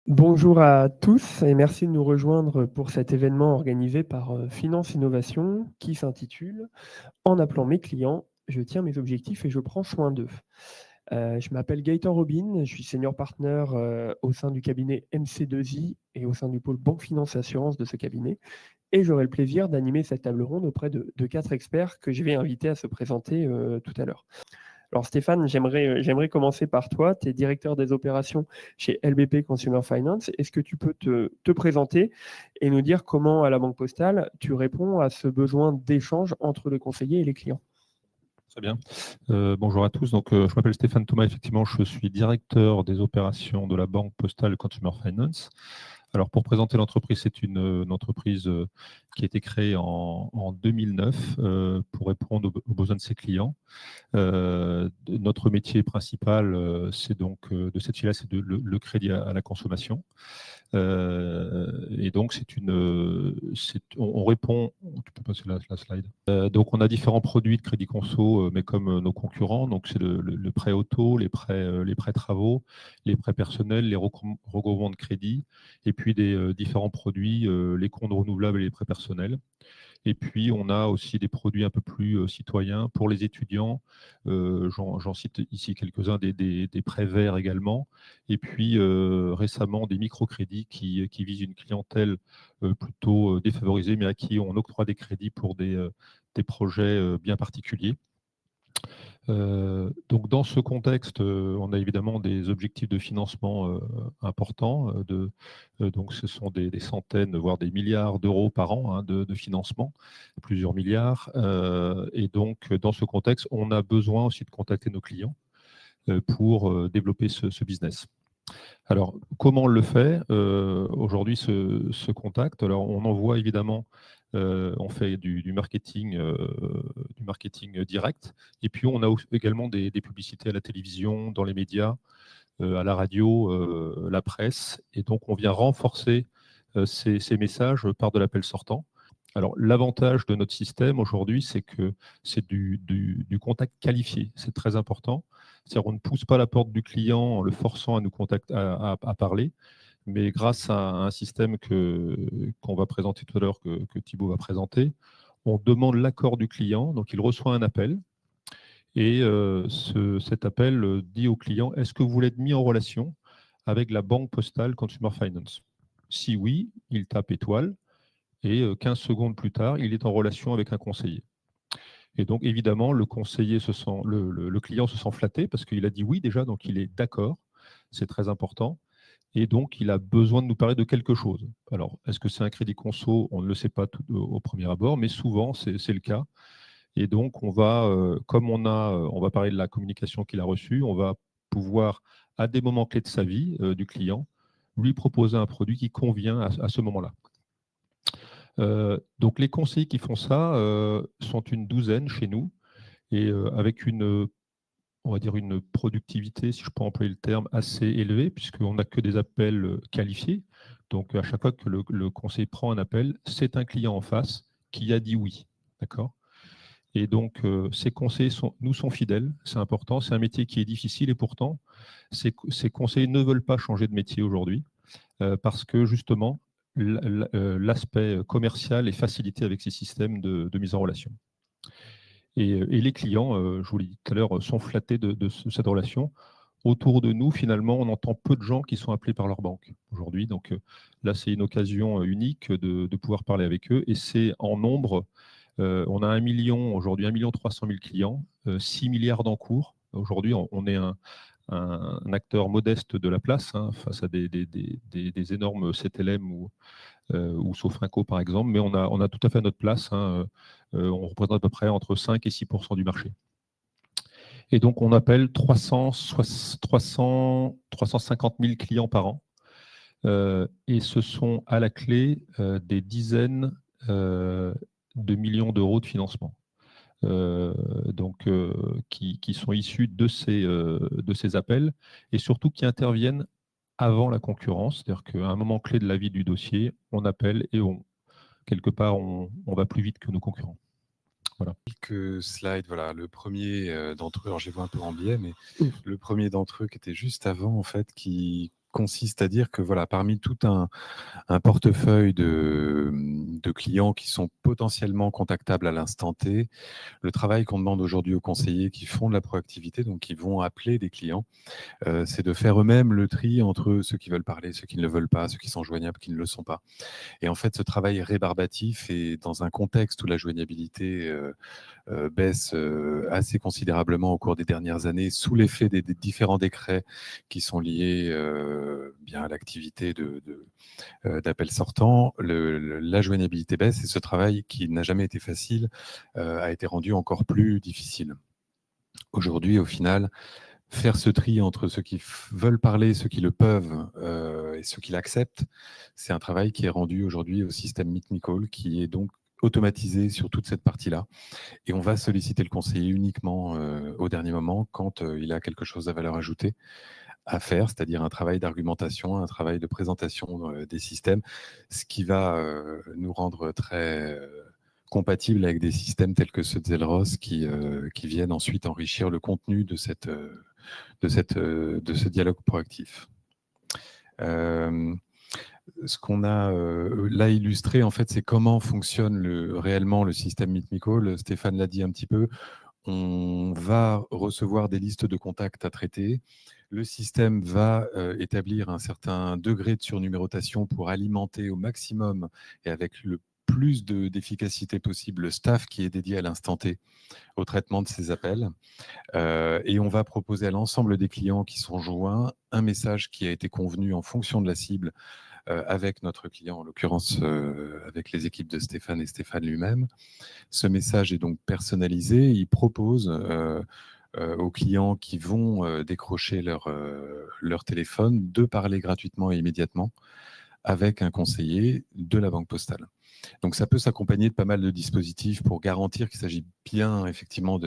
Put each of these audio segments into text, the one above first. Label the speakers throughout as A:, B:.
A: Bonjour à tous et merci de nous rejoindre pour cet événement organisé par Finance Innovation qui s'intitule En appelant mes clients, je tiens mes objectifs et je prends soin d'eux. Je m'appelle Gaëtan Robin, je suis senior partner au sein du cabinet MC2I et au sein du pôle Banque Finance Assurance de ce cabinet. Et j'aurai le plaisir d'animer cette table ronde auprès de 4 experts que je vais inviter à se présenter tout à l'heure. Alors Stéphane, j'aimerais commencer par toi. Tu es directeur des opérations chez LBP Consumer Finance. Est-ce que tu peux te présenter et nous dire comment, à la Banque Postale, tu réponds à ce besoin d'échange entre le conseiller et les clients?
B: Très bien. Bonjour à tous. Je m'appelle Stéphane Thomas. Effectivement, je suis directeur des opérations de la Banque Postale Consumer Finance. Alors, pour présenter l'entreprise, c'est une entreprise qui a été créée en 2009 pour répondre aux besoins de ses clients. Notre métier principal, c'est donc de cette filiale, c'est le crédit à la consommation. Et donc, on répond. Tu peux passer la slide. Donc, on a différents produits de crédit conso, mais comme nos concurrents. Donc, c'est le prêt auto, les prêts travaux, les prêts personnels, les recouvrements de crédit, et puis des différents produits, les comptes renouvelables et les prêts personnels. Et puis, on a aussi des produits un peu plus citoyens pour les étudiants. J'en cite ici quelques-uns, des prêts verts également. Et puis, récemment, des microcrédits qui visent une clientèle plutôt défavorisée, mais à qui on octroie des crédits pour des projets bien particuliers. Donc, dans ce contexte, on a évidemment des objectifs de financement importants. Donc, ce sont des centaines, voire des milliards d'euros par an de financement, plusieurs milliards. Et donc, dans ce contexte, on a besoin aussi de contacter nos clients pour développer ce business. Alors, comment on le fait aujourd'hui, ce contact? Alors, on envoie évidemment, on fait du marketing direct, et puis on a également des publicités à la télévision, dans les médias, à la radio, la presse, et donc on vient renforcer ces messages par de l'appel sortant. Alors, l'avantage de notre système aujourd'hui, c'est que c'est du contact qualifié. C'est très important. C'est-à-dire qu'on ne pousse pas la porte du client en le forçant à nous contacter, à parler, mais grâce à un système qu'on va présenter tout à l'heure, que Thibaut va présenter, on demande l'accord du client. Donc, il reçoit un appel, et cet appel dit au client: est-ce que vous voulez être mis en relation avec la Banque Postale Consumer Finance? Si oui, il tape étoile, et 15 secondes plus tard, il est en relation avec un conseiller. Et donc, évidemment, le client se sent flatté parce qu'il a dit oui déjà, donc il est d'accord, c'est très important. Et donc, il a besoin de nous parler de quelque chose. Alors, est-ce que c'est un crédit conso? On ne le sait pas au premier abord, mais souvent, c'est le cas. Et donc, comme on va parler de la communication qu'il a reçue, on va pouvoir, à des moments clés de sa vie du client, lui proposer un produit qui convient à ce moment-là. Donc, les conseillers qui font ça sont une douzaine chez nous, et avec on va dire une productivité, si je peux employer le terme, assez élevée, puisqu'on n'a que des appels qualifiés. Donc, à chaque fois que le conseiller prend un appel, c'est un client en face qui a dit oui. D'accord? Et donc, ces conseillers nous sont fidèles, c'est important. C'est un métier qui est difficile, et pourtant, ces conseillers ne veulent pas changer de métier aujourd'hui parce que justement, l'aspect commercial est facilité avec ces systèmes de mise en relation. Et les clients, je vous l'ai dit tout à l'heure, sont flattés de cette relation. Autour de nous, finalement, on entend peu de gens qui sont appelés par leur banque aujourd'hui. Donc là, c'est une occasion unique de pouvoir parler avec eux. Et c'est en nombre, on a 1 million aujourd'hui, 1,3 million clients, 6 milliards d'encours. Aujourd'hui, on est un acteur modeste de la place face à des énormes CTLM ou Sofrinco, par exemple, mais on a tout à fait notre place. On représente à peu près entre 5 et 6% du marché. Et donc, on appelle 350 000 clients par an. Et ce sont à la clé des dizaines de millions d'euros de financement. Qui sont issus de ces appels, et surtout qui interviennent avant la concurrence. C'est-à-dire qu'à un moment clé de la vie du dossier, on appelle et quelque part, on va plus vite que nos concurrents. Voilà.
C: Quelques slides, voilà. Le premier d'entre eux, alors je les vois un peu en biais, mais le premier d'entre eux qui était juste avant, en fait, qui consiste à dire que voilà, parmi tout un portefeuille de clients qui sont potentiellement contactables à l'instant T, le travail qu'on demande aujourd'hui aux conseillers qui font de la proactivité, donc qui vont appeler des clients, c'est de faire eux-mêmes le tri entre ceux qui veulent parler, ceux qui ne le veulent pas, ceux qui sont joignables, qui ne le sont pas. Et en fait, ce travail rébarbatif est dans un contexte où la joignabilité baisse assez considérablement au cours des dernières années sous l'effet des différents décrets qui sont liés bien à l'activité d'appel sortant. La joignabilité baisse et ce travail qui n'a jamais été facile a été rendu encore plus difficile. Aujourd'hui, au final, faire ce tri entre ceux qui veulent parler, ceux qui le peuvent et ceux qui l'acceptent, c'est un travail qui est rendu aujourd'hui au système Meet Me Call, qui est donc automatisé sur toute cette partie-là. Et on va solliciter le conseiller uniquement au dernier moment quand il a quelque chose à valeur ajoutée à faire, c'est-à-dire un travail d'argumentation, un travail de présentation des systèmes, ce qui va nous rendre très compatibles avec des systèmes tels que ceux de Zelros qui viennent ensuite enrichir le contenu de ce dialogue proactif. Ce qu'on a là illustré, en fait, c'est comment fonctionne réellement le système Meet Me Call. Stéphane l'a dit un petit peu. On va recevoir des listes de contacts à traiter. Le système va établir un certain degré de surnumérotation pour alimenter au maximum et avec le plus d'efficacité possible le staff qui est dédié à l'instant T au traitement de ces appels. Et on va proposer à l'ensemble des clients qui sont joints un message qui a été convenu en fonction de la cible avec notre client, en l'occurrence avec les équipes de Stéphane et Stéphane lui-même. Ce message est donc personnalisé. Il propose aux clients qui vont décrocher leur téléphone de parler gratuitement et immédiatement avec un conseiller de la Banque Postale. Donc ça peut s'accompagner de pas mal de dispositifs pour garantir qu'il s'agit bien effectivement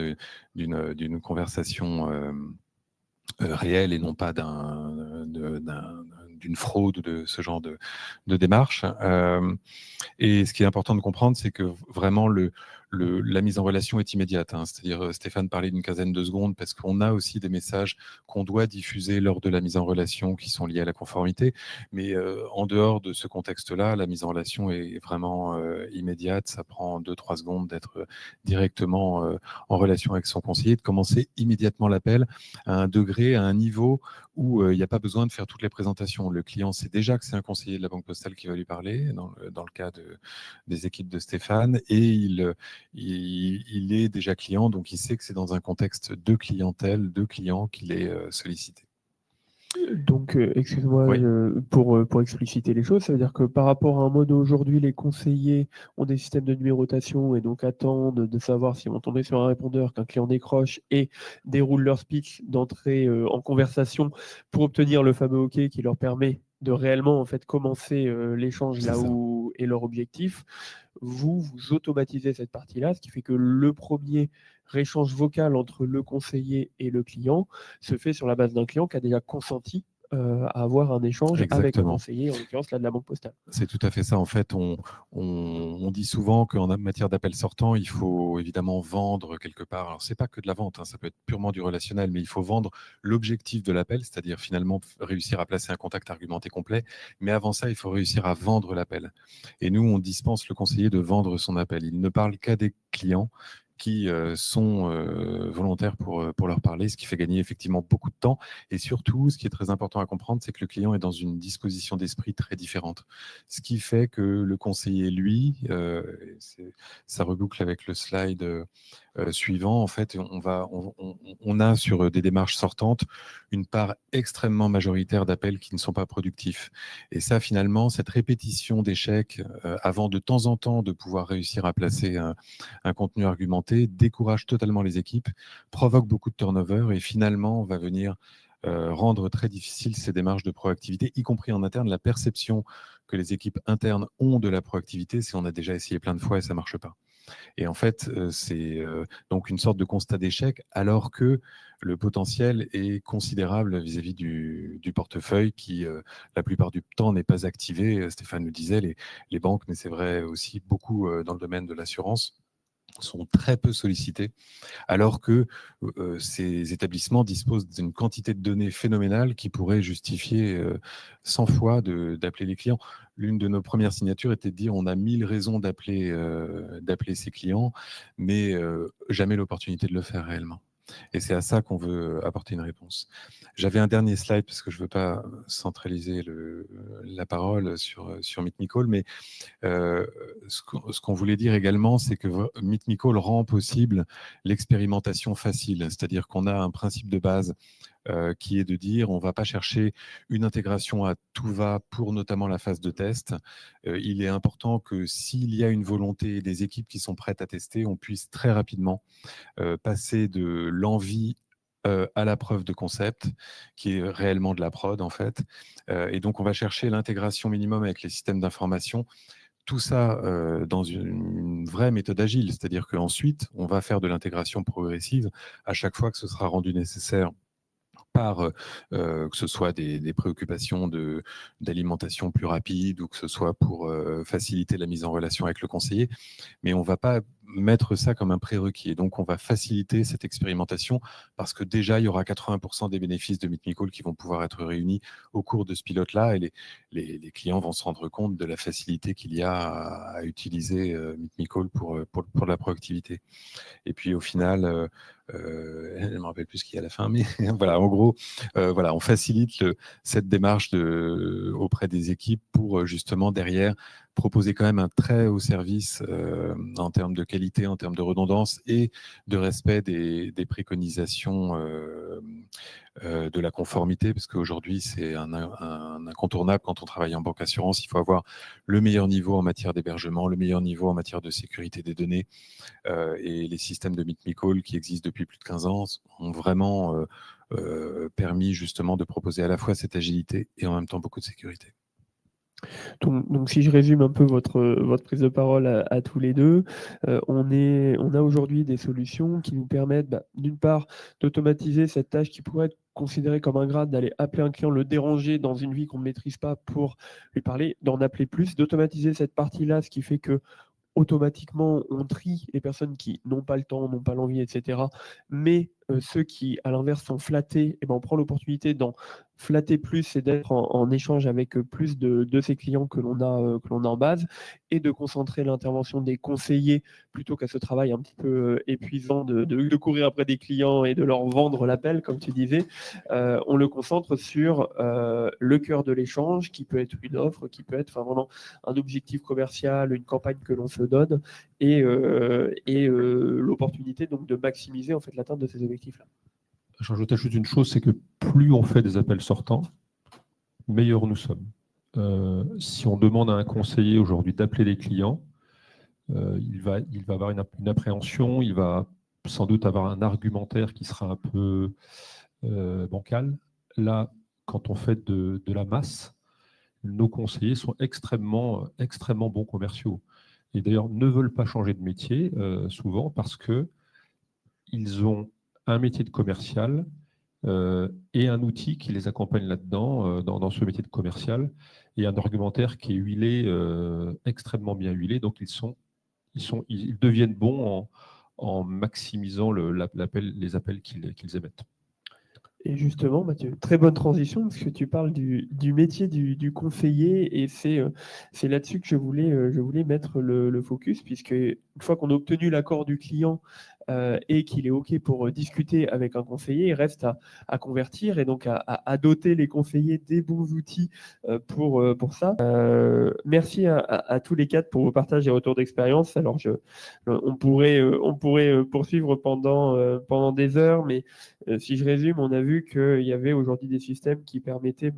C: d'une conversation réelle et non pas d'une fraude de ce genre de démarche. Et ce qui est important de comprendre, c'est que vraiment la mise en relation est immédiate. C'est-à-dire, Stéphane parlait d'une quinzaine de secondes parce qu'on a aussi des messages qu'on doit diffuser lors de la mise en relation qui sont liés à la conformité. Mais en dehors de ce contexte-là, la mise en relation est vraiment immédiate. Ça prend 2-3 secondes d'être directement en relation avec son conseiller, de commencer immédiatement l'appel à un degré, à un niveau où il n'y a pas besoin de faire toutes les présentations. Le client sait déjà que c'est un conseiller de la Banque Postale qui va lui parler, dans le cas des équipes de Stéphane, et il est déjà client, donc il sait que c'est dans un contexte de clientèle, de client qu'il est sollicité.
A: Donc, excuse-moi,
C: Oui.
A: pour expliciter les choses, ça veut dire que par rapport à un mode aujourd'hui, les conseillers ont des systèmes de numérotation et donc attendent de savoir s'ils vont tomber sur un répondeur qu'un client décroche et déroulent leur speech d'entrée en conversation pour obtenir le fameux OK qui leur permet de réellement en fait commencer l'échange
C: C'est
A: là
C: ça.
A: où est leur objectif. Vous automatisez cette partie-là, ce qui fait que le premier échange vocal entre le conseiller et le client se fait sur la base d'un client qui a déjà consenti à avoir un échange avec un
C: Exactement.
A: conseiller, en l'occurrence là de la Banque Postale.
C: C'est tout à fait ça. En fait, on dit souvent qu'en matière d'appel sortant, il faut évidemment vendre quelque part. Alors, c'est pas que de la vente, ça peut être purement du relationnel, mais il faut vendre l'objectif de l'appel, c'est-à-dire finalement réussir à placer un contact argumenté complet. Mais avant ça, il faut réussir à vendre l'appel. Et nous, on dispense le conseiller de vendre son appel. Il ne parle qu'à des clients qui sont volontaires pour leur parler, ce qui fait gagner effectivement beaucoup de temps. Et surtout, ce qui est très important à comprendre, c'est que le client est dans une disposition d'esprit très différente. Ce qui fait que le conseiller, lui, ça reboucle avec le slide suivant, en fait, on a sur des démarches sortantes une part extrêmement majoritaire d'appels qui ne sont pas productifs. Et ça, finalement, cette répétition d'échecs avant de temps en temps de pouvoir réussir à placer un contenu argumenté décourage totalement les équipes, provoque beaucoup de turnover et finalement va venir rendre très difficile ces démarches de proactivité, y compris en interne. La perception que les équipes internes ont de la proactivité, c'est on a déjà essayé plein de fois et ça ne marche pas. Et en fait, c'est donc une sorte de constat d'échec, alors que le potentiel est considérable vis-à-vis du portefeuille qui, la plupart du temps, n'est pas activé. Stéphane le disait, les banques, mais c'est vrai aussi beaucoup dans le domaine de l'assurance, sont très peu sollicités, alors que ces établissements disposent d'une quantité de données phénoménale qui pourrait justifier 100 fois d'appeler les clients. L'une de nos premières signatures était de dire on a 1000 raisons d'appeler ses clients, mais jamais l'opportunité de le faire réellement. Et c'est à ça qu'on veut apporter une réponse. J'avais un dernier slide parce que je ne veux pas centraliser la parole sur Meet Me Call, mais ce qu'on voulait dire également, c'est que Meet Me Call rend possible l'expérimentation facile, c'est-à-dire qu'on a un principe de base qui est de dire on ne va pas chercher une intégration à tout va pour notamment la phase de test. Il est important que s'il y a une volonté des équipes qui sont prêtes à tester, on puisse très rapidement passer de l'envie à la preuve de concept, qui est réellement de la prod en fait. Et donc on va chercher l'intégration minimum avec les systèmes d'information. Tout ça dans une vraie méthode agile, c'est-à-dire qu'ensuite, on va faire de l'intégration progressive à chaque fois que ce sera rendu nécessaire par que ce soit des préoccupations d'alimentation plus rapide ou que ce soit pour faciliter la mise en relation avec le conseiller. Mais on ne va pas mettre ça comme un prérequis. Et donc, on va faciliter cette expérimentation parce que déjà, il y aura 80% des bénéfices de Meet Me Call qui vont pouvoir être réunis au cours de ce pilote-là et les clients vont se rendre compte de la facilité qu'il y a à utiliser Meet Me Call pour la proactivité. Et puis, au final, je ne me rappelle plus ce qu'il y a à la fin, mais voilà, en gros, voilà, on facilite cette démarche auprès des équipes pour justement derrière proposer quand même un très haut service en termes de qualité, en termes de redondance et de respect des préconisations de la conformité, parce qu'aujourd'hui, c'est un incontournable quand on travaille en banque assurance. Il faut avoir le meilleur niveau en matière d'hébergement, le meilleur niveau en matière de sécurité des données. Et les systèmes de Meet Me Call qui existent depuis plus de 15 ans ont vraiment permis justement de proposer à la fois cette agilité et en même temps beaucoup de sécurité.
A: Donc, si je résume un peu votre prise de parole à tous les deux, on a aujourd'hui des solutions qui nous permettent, d'une part, d'automatiser cette tâche qui pourrait être considérée comme ingrate, d'aller appeler un client, le déranger dans une vie qu'on ne maîtrise pas pour lui parler, d'en appeler plus, d'automatiser cette partie-là, ce qui fait que automatiquement, on trie les personnes qui n'ont pas le temps, n'ont pas l'envie, etc. Mais ceux qui, à l'inverse, sont flattés, on prend l'opportunité d'en flatter plus et d'être en échange avec plus de ces clients que l'on a en base et de concentrer l'intervention des conseillers plutôt qu'à ce travail un petit peu épuisant de courir après des clients et de leur vendre l'appel, comme tu disais. On le concentre sur le cœur de l'échange, qui peut être une offre, qui peut être vraiment un objectif commercial, une campagne que l'on se donne et l'opportunité donc de maximiser en fait l'atteinte de ces objectifs-là.
B: J'ajoutais juste une chose, c'est que plus on fait des appels sortants, meilleurs nous sommes. Si on demande à un conseiller aujourd'hui d'appeler les clients, il va avoir une appréhension, il va sans doute avoir un argumentaire qui sera un peu bancal. Là, quand on fait de la masse, nos conseillers sont extrêmement bons commerciaux. Et d'ailleurs, ne veulent pas changer de métier souvent parce qu'ils ont un métier de commercial et un outil qui les accompagne là-dedans, dans ce métier de commercial, et un argumentaire qui est huilé, extrêmement bien huilé. Donc, ils deviennent bons en maximisant les appels qu'ils émettent.
A: Et justement, Mathieu, très bonne transition, parce que tu parles du métier du conseiller, et c'est là-dessus que je voulais mettre le focus, puisque une fois qu'on a obtenu l'accord du client et qu'il est OK pour discuter avec un conseiller, il reste à convertir et donc à doter les conseillers des bons outils pour ça. Merci à tous les quatre pour vos partages et retours d'expérience. Alors, on pourrait poursuivre pendant des heures, mais si je résume, on a vu qu'il y avait aujourd'hui des systèmes qui permettaient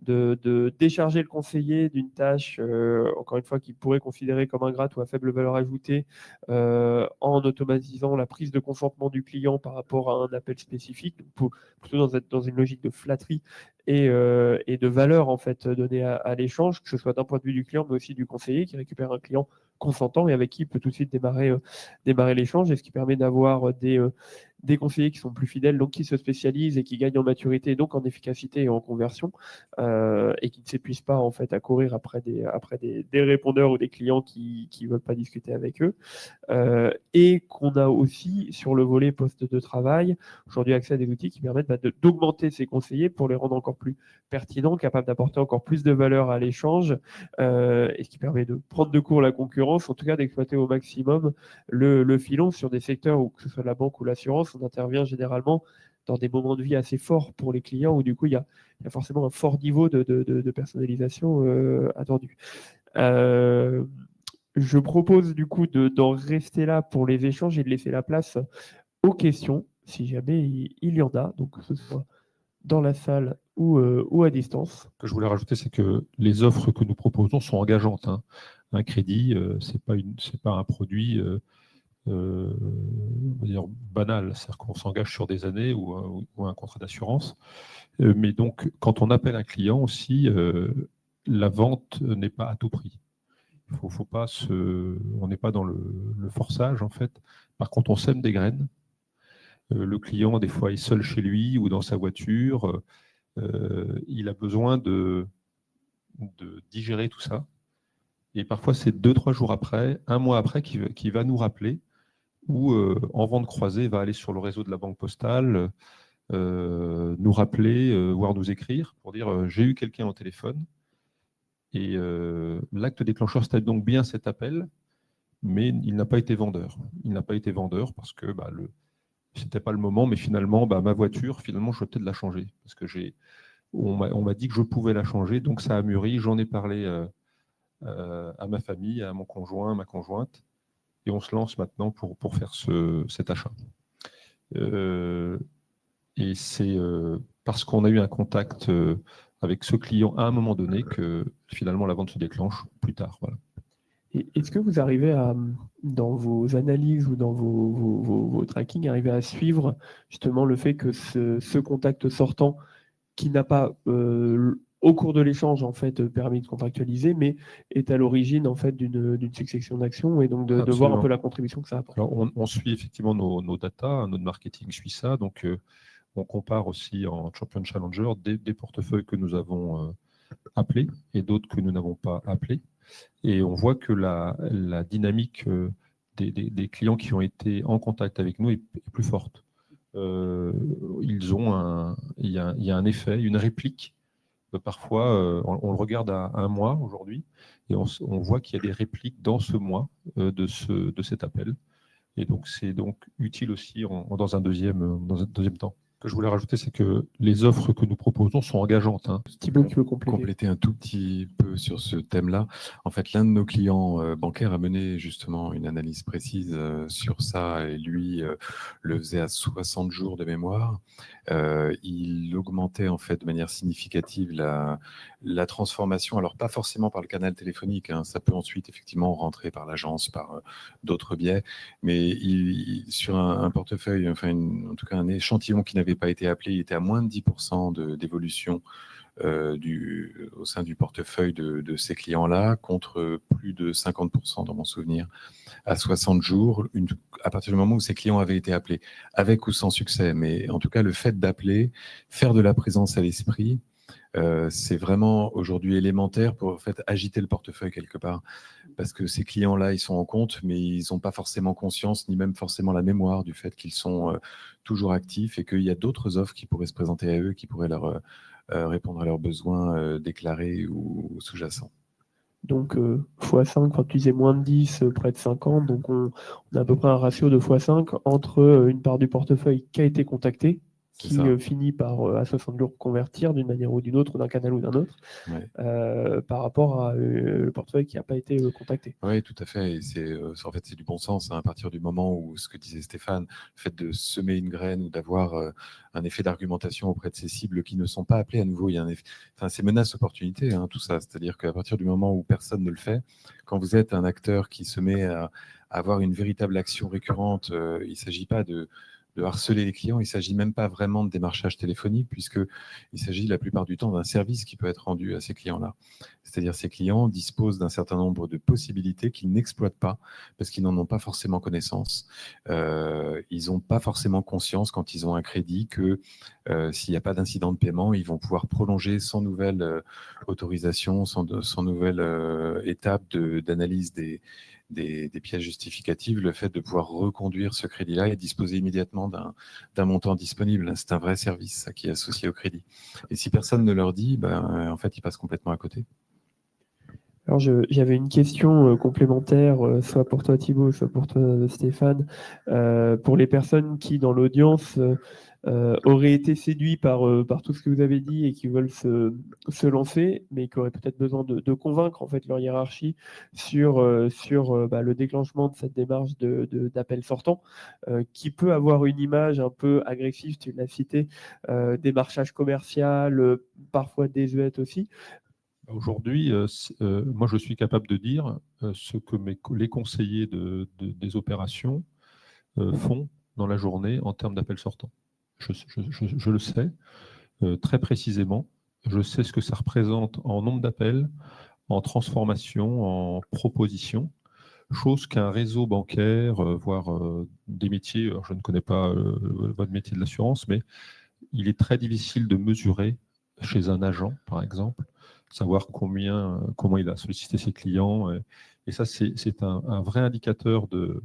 A: de décharger le conseiller d'une tâche, encore une fois, qu'il pourrait considérer comme ingrate ou à faible valeur ajoutée, en automatisant la prise de consentement du client par rapport à un appel spécifique, plutôt dans une logique de flatterie et de valeur en fait donnée à l'échange, que ce soit d'un point de vue du client, mais aussi du conseiller qui récupère un client consentant et avec qui il peut tout de suite démarrer l'échange, et ce qui permet d'avoir des conseillers qui sont plus fidèles, donc qui se spécialisent et qui gagnent en maturité, donc en efficacité et en conversion, et qui ne s'épuisent pas en fait à courir après des répondeurs ou des clients qui ne veulent pas discuter avec eux. Et qu'on a aussi sur le volet poste de travail, aujourd'hui accès à des outils qui permettent d'augmenter ces conseillers pour les rendre encore plus pertinents, capables d'apporter encore plus de valeur à l'échange, et ce qui permet de prendre de court la concurrence, en tout cas d'exploiter au maximum le filon sur des secteurs où, que ce soit la banque ou l'assurance, on intervient généralement dans des moments de vie assez forts pour les clients, où du coup il y a forcément un fort niveau de personnalisation attendu. Je propose du coup d'en rester là pour les échanges et de laisser la place aux questions, si jamais il y en a, donc que ce soit dans la salle ou à distance.
B: Ce que je voulais rajouter, c'est que les offres que nous proposons sont engageantes, hein. Un crédit, c'est pas un produit on va dire banal, c'est-à-dire qu'on s'engage sur des années ou un contrat d'assurance. Mais donc, quand on appelle un client aussi, la vente n'est pas à tout prix. Faut pas on n'est pas dans le forçage en fait. Par contre, on sème des graines. Le client, des fois, est seul chez lui ou dans sa voiture. Il a besoin de digérer tout ça. Et parfois, c'est 2-3 jours après, un mois après, qu'il va nous rappeler ou en vente croisée, va aller sur le réseau de la Banque Postale, nous rappeler, voire nous écrire pour dire j'ai eu quelqu'un au téléphone. Et l'acte déclencheur, c'était donc bien cet appel, mais il n'a pas été vendeur. Il n'a pas été vendeur parce que c'était pas le moment, mais finalement, ma voiture, finalement, je vais peut-être la changer. Parce que on m'a dit que je pouvais la changer, donc ça a mûri. J'en ai parlé à ma famille, à mon conjoint, à ma conjointe, et on se lance maintenant pour faire cet achat. Et c'est parce qu'on a eu un contact avec ce client à un moment donné que finalement la vente se déclenche plus tard. Voilà.
A: Est-ce que vous arrivez à, dans vos analyses ou dans vos trackings, arriver à suivre justement le fait que ce contact sortant, qui n'a pas, au cours de l'échange, en fait, permis de contractualiser, mais est à l'origine en fait, d'une succession d'actions, et donc de voir un peu la contribution que ça apporte?
B: Alors, on suit effectivement nos data, notre marketing suit ça, donc on compare aussi en Champion Challenger des portefeuilles que nous avons appelés et d'autres que nous n'avons pas appelés. Et on voit que la dynamique des clients qui ont été en contact avec nous est plus forte. Il y a un effet, une réplique. Parfois, on le regarde à un mois aujourd'hui et on voit qu'il y a des répliques dans ce mois de cet appel. Et donc, c'est donc utile aussi dans un deuxième temps. Ce que je voulais rajouter, c'est que les offres que nous proposons sont engageantes, hein.
A: Thibaut qui veut compléter.
C: Compléter un tout petit peu sur ce thème-là. En fait, l'un de nos clients bancaires a mené justement une analyse précise sur ça, et lui le faisait à 60 jours de mémoire. Il augmentait en fait de manière significative la transformation, alors pas forcément par le canal téléphonique, hein, ça peut ensuite effectivement rentrer par l'agence, par d'autres biais, mais sur un portefeuille, enfin en tout cas un échantillon qui n'avait pas été appelé, il était à moins de 10% d'évolution au sein du portefeuille de ces clients-là, contre plus de 50% dans mon souvenir, à 60 jours, à partir du moment où ces clients avaient été appelés, avec ou sans succès. Mais en tout cas, le fait d'appeler, faire de la présence à l'esprit, c'est vraiment aujourd'hui élémentaire pour en fait agiter le portefeuille quelque part, parce que ces clients-là, ils sont en compte, mais ils n'ont pas forcément conscience, ni même forcément la mémoire du fait qu'ils sont toujours actifs, et qu'il y a d'autres offres qui pourraient se présenter à eux, qui pourraient leur répondre à leurs besoins déclarés ou sous-jacents.
A: Donc x5, quand tu disais moins de 10, près de 50, donc on a à peu près un ratio de x5 entre une part du portefeuille qui a été contactée, qui finit par, à 60 jours, convertir d'une manière ou d'une autre, d'un canal ou d'un autre, par rapport à le portefeuille qui n'a pas été contacté.
C: Oui, tout à fait. Et en fait, c'est du bon sens, hein, à partir du moment où, ce que disait Stéphane, le fait de semer une graine ou d'avoir un effet d'argumentation auprès de ces cibles qui ne sont pas appelées à nouveau, il y a un effet, c'est menace-opportunité, hein, tout ça. C'est-à-dire qu'à partir du moment où personne ne le fait, quand vous êtes un acteur qui se met à avoir une véritable action récurrente, il ne s'agit pas de harceler les clients. Il ne s'agit même pas vraiment de démarchage téléphonique, puisqu'il s'agit la plupart du temps d'un service qui peut être rendu à ces clients-là. C'est-à-dire ces clients disposent d'un certain nombre de possibilités qu'ils n'exploitent pas parce qu'ils n'en ont pas forcément connaissance. Ils n'ont pas forcément conscience quand ils ont un crédit que s'il n'y a pas d'incident de paiement, ils vont pouvoir prolonger sans nouvelle autorisation, sans nouvelle étape d'analyse des pièces justificatives, le fait de pouvoir reconduire ce crédit-là et disposer immédiatement d'un montant disponible. C'est un vrai service, ça, qui est associé au crédit. Et si personne ne leur dit, en fait, ils passent complètement à côté.
A: Alors, j'avais une question complémentaire, soit pour toi Thibaut, soit pour toi Stéphane. Pour les personnes qui, dans l'audience, auraient été séduits par tout ce que vous avez dit et qui veulent se lancer, mais qui auraient peut-être besoin de convaincre en fait leur hiérarchie sur le déclenchement de cette démarche d'appel sortant, qui peut avoir une image un peu agressive, tu l'as cité, démarchage commercial, parfois désuète aussi.
B: Aujourd'hui, moi, je suis capable de dire ce que les conseillers des opérations font dans la journée en termes d'appels sortants. Je le sais très précisément. Je sais ce que ça représente en nombre d'appels, en transformation, en proposition, chose qu'un réseau bancaire, voire des métiers, alors je ne connais pas votre métier de l'assurance, mais il est très difficile de mesurer chez un agent, par exemple, savoir comment il a sollicité ses clients. Et ça, c'est un vrai indicateur de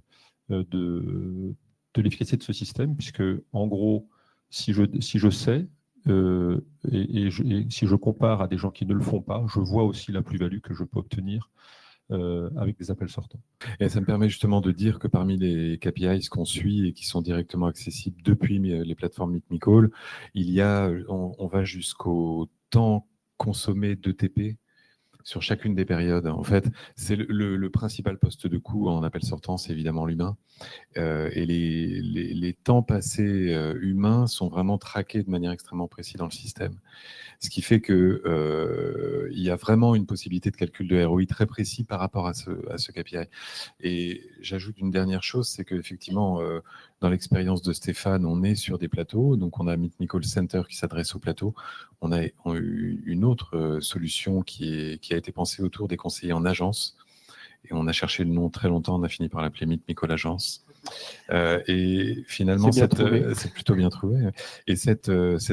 B: l'efficacité de ce système, puisque, en gros, si je sais, et si je compare à des gens qui ne le font pas, je vois aussi la plus-value que je peux obtenir avec des appels sortants.
C: Et ça me permet justement de dire que parmi les KPIs qu'on suit et qui sont directement accessibles depuis les plateformes Meet Me Call, on va jusqu'au temps consommé d'ETP sur chacune des périodes. En fait, c'est le principal poste de coût en appel sortant, c'est évidemment l'humain. Et les temps passés humains sont vraiment traqués de manière extrêmement précise dans le système. Ce qui fait qu'il y a vraiment une possibilité de calcul de ROI très précis par rapport à ce KPI. Et j'ajoute une dernière chose, c'est qu'effectivement, dans l'expérience de Stéphane, on est sur des plateaux. Donc, on a Meet Me Call Center qui s'adresse aux plateaux. On a eu une autre solution qui a été pensée autour des conseillers en agence. Et on a cherché le nom très longtemps, on a fini par l'appeler Meet Me Call Agence. Et finalement, c'est plutôt bien trouvé. Et cette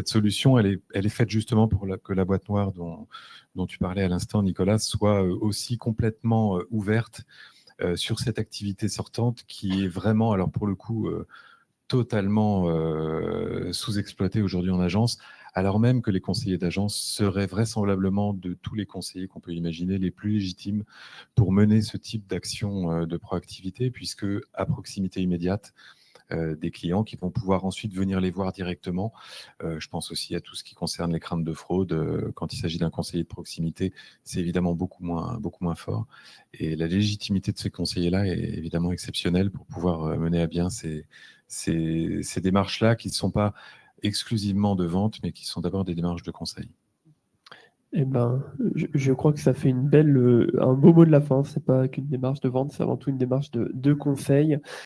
C: solution, elle est faite justement pour que la boîte noire dont tu parlais à l'instant, Nicolas, soit aussi complètement ouverte sur cette activité sortante qui est vraiment, alors pour le coup, totalement sous-exploitée aujourd'hui en agence, alors même que les conseillers d'agence seraient vraisemblablement, de tous les conseillers qu'on peut imaginer, les plus légitimes pour mener ce type d'action de proactivité, puisque à proximité immédiate des clients qui vont pouvoir ensuite venir les voir directement. Je pense aussi à tout ce qui concerne les craintes de fraude. Quand il s'agit d'un conseiller de proximité, c'est évidemment beaucoup moins fort. Et la légitimité de ces conseillers-là est évidemment exceptionnelle pour pouvoir mener à bien ces démarches-là qui ne sont pas exclusivement de vente, mais qui sont d'abord des démarches de conseil.
A: Eh ben, je crois que ça fait un beau mot de la fin. C'est pas qu'une démarche de vente, c'est avant tout une démarche de conseil.